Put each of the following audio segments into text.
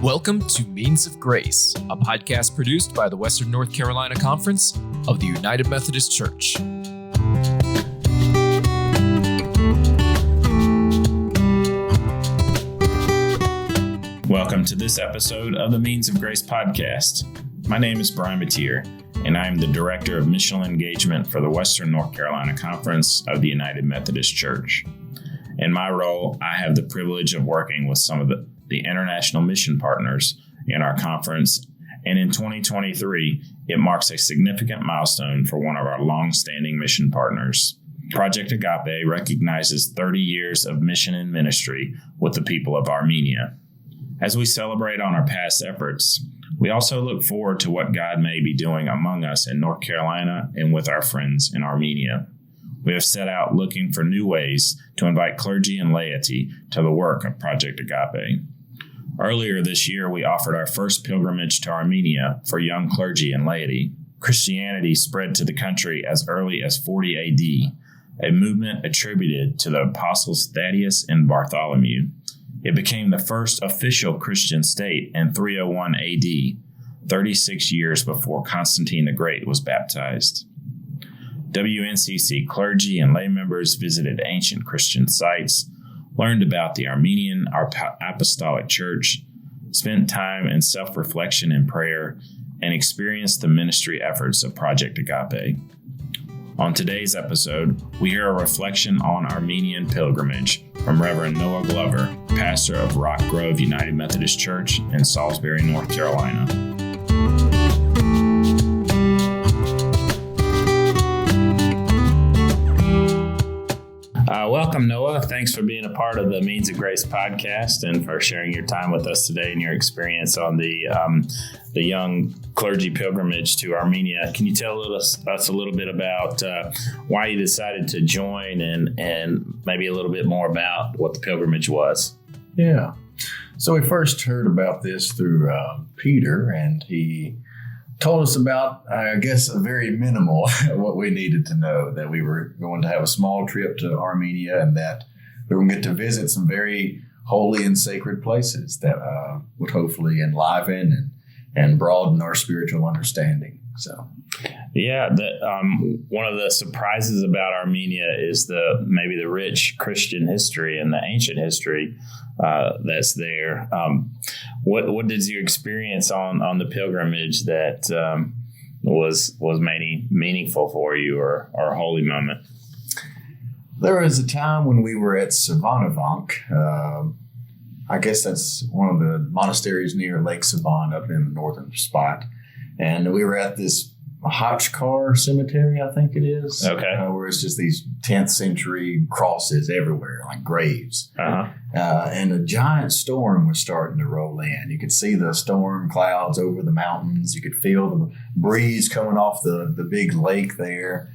Welcome to Means of Grace, a podcast produced by the Western North Carolina Conference of the United Methodist Church. Welcome to this episode of the Means of Grace podcast. My name is Brian Mateer, and I am the Director of Missional Engagement for the Western North Carolina Conference of the United Methodist Church. In my role, I have the privilege of working with some of the international mission partners in our conference, and in 2023, it marks a significant milestone for one of our long-standing mission partners. Project Agape recognizes 30 years of mission and ministry with the people of Armenia. As we celebrate on our past efforts, we also look forward to what God may be doing among us in North Carolina and with our friends in Armenia. We have set out looking for new ways to invite clergy and laity to the work of Project Agape. Earlier this year, we offered our first pilgrimage to Armenia for young clergy and laity. Christianity spread to the country as early as 40 AD, a movement attributed to the apostles Thaddeus and Bartholomew. It became the first official Christian state in 301 AD, 36 years before Constantine the Great was baptized. WNCC clergy and lay members visited ancient Christian sites, learned about the Armenian Apostolic Church, spent time in self-reflection and prayer, and experienced the ministry efforts of Project Agape. On today's episode, we hear a reflection on Armenian pilgrimage from Reverend Noah Glover, pastor of Rock Grove United Methodist Church in Salisbury, North Carolina. Welcome, Noah. Thanks for being a part of the Means of Grace podcast and for sharing your time with us today and your experience on the young clergy pilgrimage to Armenia. Can you tell us a little bit about why you decided to join and maybe a little bit more about what the pilgrimage was? Yeah. So we first heard about this through Peter, and he told us about, I guess, a very minimal what we needed to know, that we were going to have a small trip to Armenia and that we were going to get to visit some very holy and sacred places that would hopefully enliven and broaden our spiritual understanding. So, yeah, one of the surprises about Armenia is maybe the rich Christian history and the ancient history that's there. What did you experience on the pilgrimage that was meaningful for you or a holy moment? There was a time when we were at Savannovank. I guess that's one of the monasteries near Lake Savan up in the northern spot. And we were at this Hotchkar cemetery, I think it is. Okay. Where it's just these 10th century crosses everywhere, like graves. Uh-huh. And a giant storm was starting to roll in. You could see the storm clouds over the mountains. You could feel the breeze coming off the big lake there.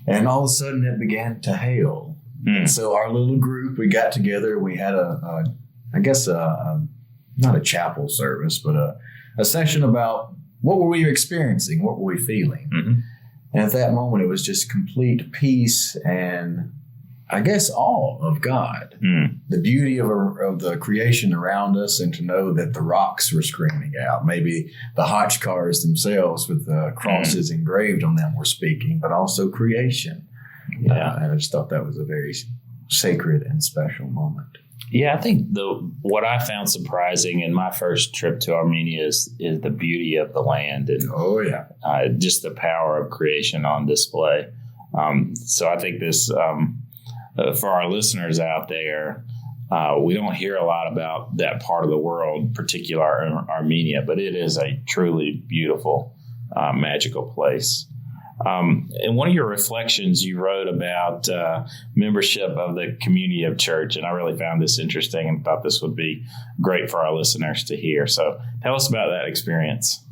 And all of a sudden it began to hail. And so our little group, we got together. We had not a chapel service, but a session about what were we experiencing? What were we feeling? Mm-hmm. And at that moment, it was just complete peace and, I guess, awe of God. The beauty of the creation around us, and to know that the rocks were screaming out. Maybe the Hotchkars themselves with the crosses engraved on them were speaking, but also creation. Yeah. And I just thought that was a very sacred and special moment. Yeah, I think what I found surprising in my first trip to Armenia is the beauty of the land and just the power of creation on display. So I think this, for our listeners out there, we don't hear a lot about that part of the world, particularly Armenia, but it is a truly beautiful, magical place. In one of your reflections, you wrote about membership of the community of church, and I really found this interesting and thought this would be great for our listeners to hear. So tell us about that experience.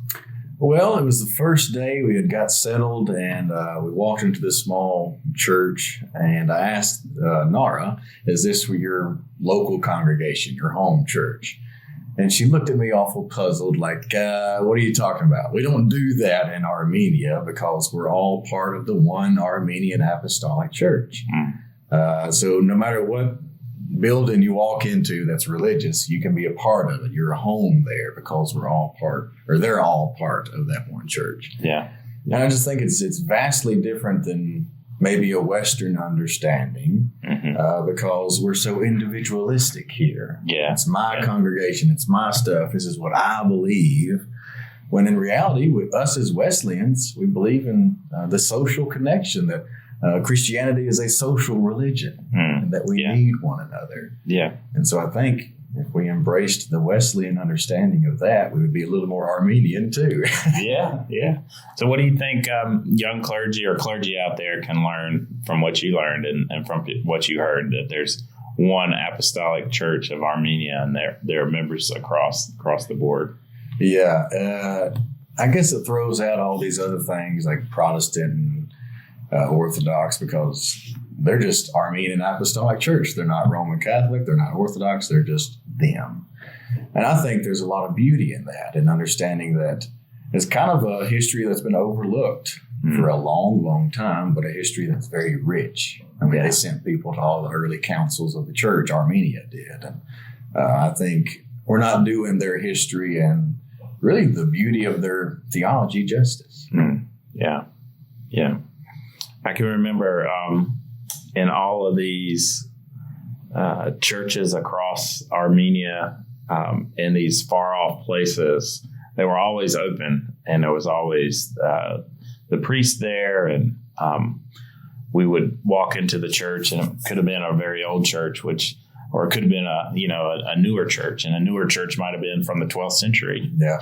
Well, it was the first day we had got settled, and we walked into this small church, and I asked Nara, is this for your local congregation, your home church? And she looked at me awful puzzled, like, what are you talking about? We don't do that in Armenia because we're all part of the one Armenian Apostolic Church. So no matter what building you walk into that's religious, you can be a part of it. You're a home there because they're all part of that one church. Yeah. And I just think it's vastly different than maybe a Western understanding, because we're so individualistic here. Yeah. It's my congregation. It's my stuff. This is what I believe. When in reality, with us as Wesleyans, we believe in the social connection, that Christianity is a social religion, and that we need one another. Yeah. And so I think if we embraced the Wesleyan understanding of that, we would be a little more Armenian too. Yeah. So what do you think young clergy or clergy out there can learn from what you learned and from what you heard, that there's one apostolic church of Armenia and there are members across the board? Yeah. I guess it throws out all these other things like Protestant and Orthodox, because they're just Armenian Apostolic Church. They're not Roman Catholic. They're not Orthodox. They're just them. And I think there's a lot of beauty in that, in understanding that it's kind of a history that's been overlooked for a long, long time, but a history that's very rich. I mean, they sent people to all the early councils of the church. Armenia did. And I think we're not doing their history and really the beauty of their theology justice. Yeah. I can remember in all of these churches across Armenia, in these far off places, they were always open, and there was always the priest there, and we would walk into the church, and it could have been a very old church, or it could have been a newer church, and a newer church might have been from the 12th century. Yeah.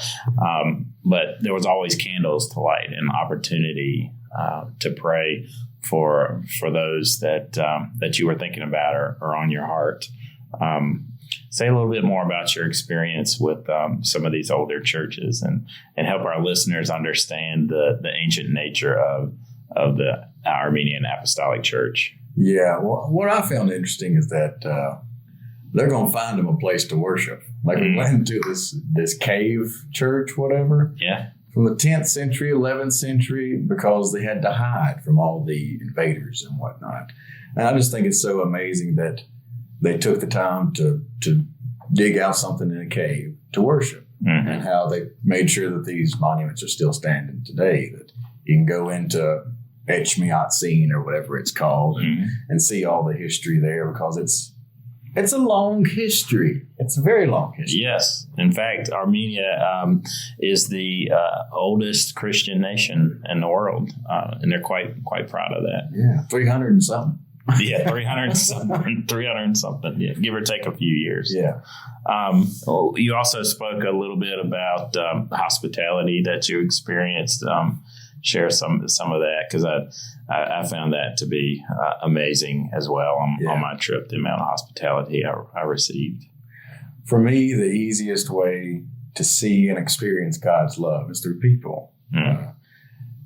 But there was always candles to light and opportunity to pray for those that you were thinking about or on your heart. Say a little bit more about your experience with some of these older churches and help our listeners understand the ancient nature of the Armenian Apostolic Church. Yeah. Well, what I found interesting is that they're going to find them a place to worship. Like we went into this cave church, whatever. Yeah. From the 10th century, 11th century, because they had to hide from all the invaders and whatnot. And I just think it's so amazing that they took the time to dig out something in a cave to worship, and how they made sure that these monuments are still standing today, that you can go into Etchmiadzin or whatever it's called and see all the history there, because it's a long history. It's a very long history. Yes. In fact, Armenia is the oldest Christian nation in the world, and they're quite proud of that. Yeah, 300 and something. Yeah, 300 something, yeah, give or take a few years. Yeah. You also spoke a little bit about hospitality that you experienced. Share some of that, because I found that to be amazing as well on my trip, the amount of hospitality I received. For me, the easiest way to see and experience God's love is through people.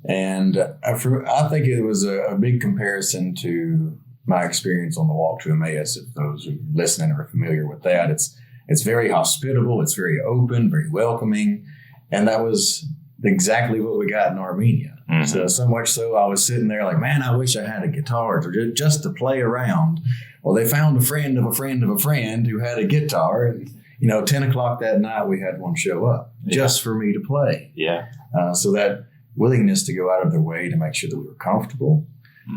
And I think it was a big comparison to my experience on the walk to Emmaus. If those who are listening are familiar with that, it's very hospitable, it's very open, very welcoming, and that was exactly what we got in Armenia. So much so, I was sitting there like, man, I wish I had a guitar just to play around. Well, they found a friend of a friend of a friend who had a guitar, and 10 o'clock that night we had one show up just for me to play. Yeah. So that willingness to go out of their way to make sure that we were comfortable,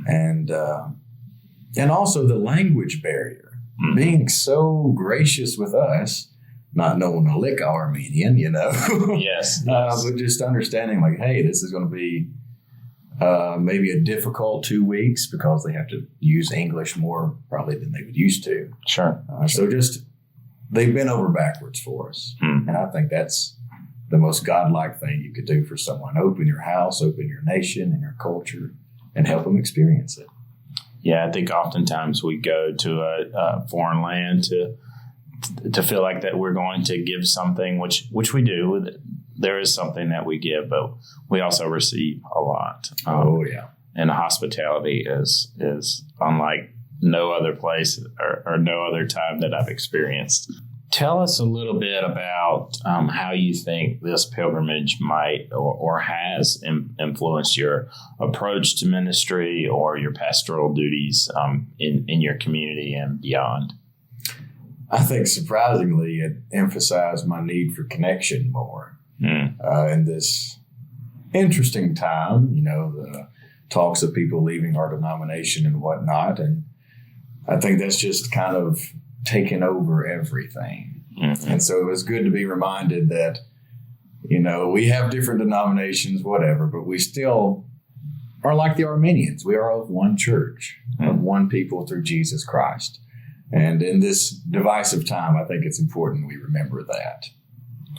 and also the language barrier, being so gracious with us, not knowing a lick Armenian, Yes. but just understanding like, hey, this is going to be maybe a difficult 2 weeks, because they have to use English more probably than they would used to. Sure. So just they've been over backwards for us, and I think that's the most godlike thing you could do for someone. Open your house, open your nation and your culture, and help them experience it. Yeah, I think oftentimes we go to a foreign land to feel like that we're going to give something, which we do. There is something that we give, but we also receive a lot. And hospitality is unlike no other place or no other time that I've experienced. Tell us a little bit about how you think this pilgrimage might or has influenced your approach to ministry or your pastoral duties in your community and beyond. I think surprisingly, it emphasized my need for connection more in this interesting time, the talks of people leaving our denomination and whatnot. And I think that's just kind of taken over everything. Mm-hmm. And so it was good to be reminded that, we have different denominations, whatever, but we still are like the Armenians. We are of one church, of one people through Jesus Christ. And in this divisive time, I think it's important we remember that.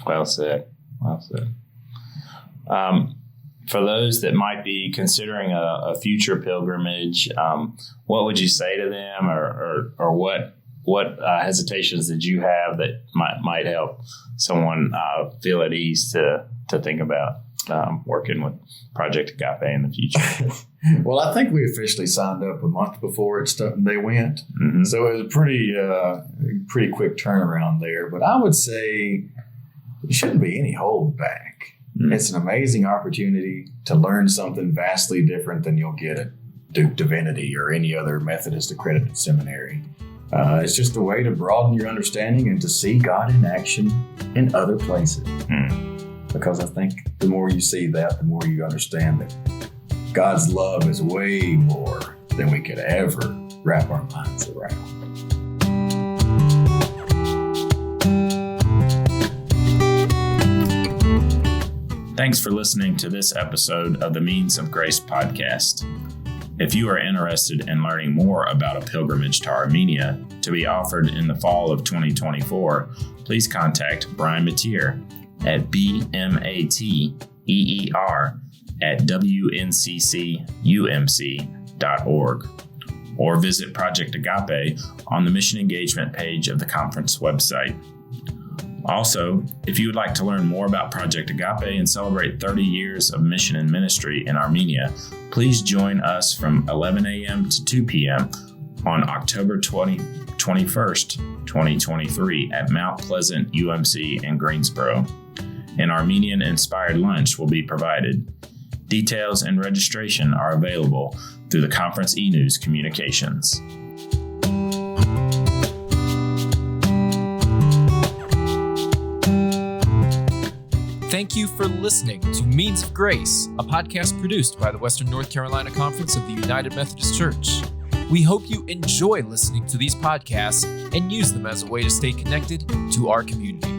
Well said. Well said. For those that might be considering a future pilgrimage, what would you say to them, or what hesitations did you have that might help someone feel at ease to think about working with Project Agape in the future? Well, I think we officially signed up a month before they went. Mm-hmm. So it was a pretty quick turnaround there. But I would say there shouldn't be any hold back. Mm-hmm. It's an amazing opportunity to learn something vastly different than you'll get at Duke Divinity or any other Methodist accredited seminary. It's just a way to broaden your understanding and to see God in action in other places. Mm. Because I think the more you see that, the more you understand that God's love is way more than we could ever wrap our minds around. Thanks for listening to this episode of the Means of Grace podcast. If you are interested in learning more about a pilgrimage to Armenia to be offered in the fall of 2024, please contact Brian Mateer at bmateer@wnccumc.org, or visit Project Agape on the Mission Engagement page of the conference website. Also, if you would like to learn more about Project Agape and celebrate 30 years of mission and ministry in Armenia, please join us from 11 a.m. to 2 p.m. on October 21st, 2023 at Mount Pleasant UMC in Greensboro. An Armenian-inspired lunch will be provided. Details and registration are available through the Conference e-News communications. Thank you for listening to Means of Grace, a podcast produced by the Western North Carolina Conference of the United Methodist Church. We hope you enjoy listening to these podcasts and use them as a way to stay connected to our community.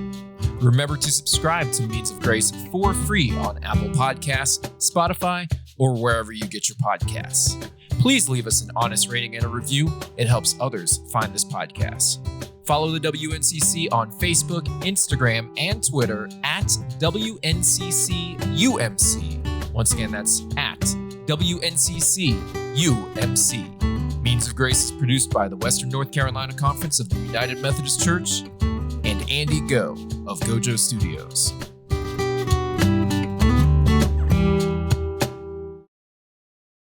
Remember to subscribe to Means of Grace for free on Apple Podcasts, Spotify, or wherever you get your podcasts. Please leave us an honest rating and a review. It helps others find this podcast. Follow the WNCC on Facebook, Instagram, and Twitter at WNCCUMC. Once again, that's at WNCCUMC. Means of Grace is produced by the Western North Carolina Conference of the United Methodist Church and Andy Go of Gojo Studios.